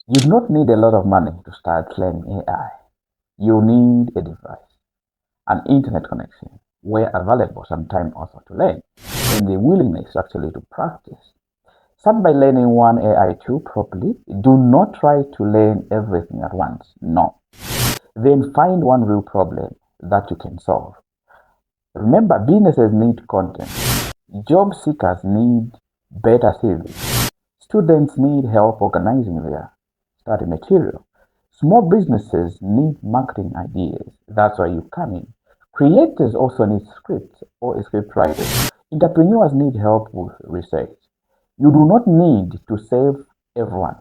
You do not need a lot of money to start learning AI. You need a device, an internet connection, where available, some time also to learn, and the willingness actually to practice. Start by learning one AI tool properly. Do not try to learn everything at once. No. Then find one real problem that you can solve. Remember, businesses need content. Job seekers need better CVs. Students need help organizing their study material. Small businesses need marketing ideas. That's why you come in. Creators also need scripts or script writers. Entrepreneurs need help with research. You do not need to save everyone.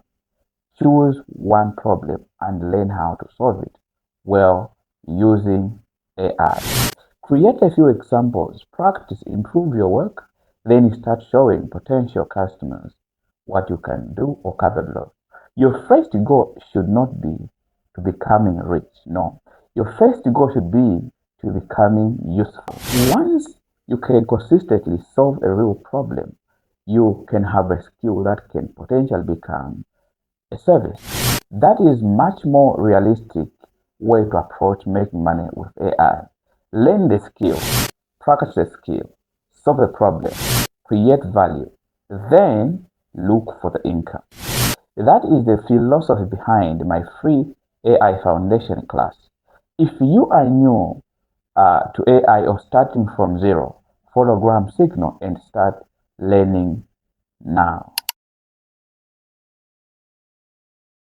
Choose one problem and learn how to solve it well using AI. Create a few examples, practice, improve your work, then you start showing potential customers what you can do or capable of. Your first goal should not be to becoming rich. No. Your first goal should be to becoming useful. Once you can consistently solve a real problem, you can have a skill that can potentially become a service. That is much more realistic way to approach making money with AI. Learn the skill, practice the skill, solve a problem, create value, then look for the income. That is the philosophy behind my free AI foundation class. If you are new to AI or starting from zero, follow Graham Signal and start learning now.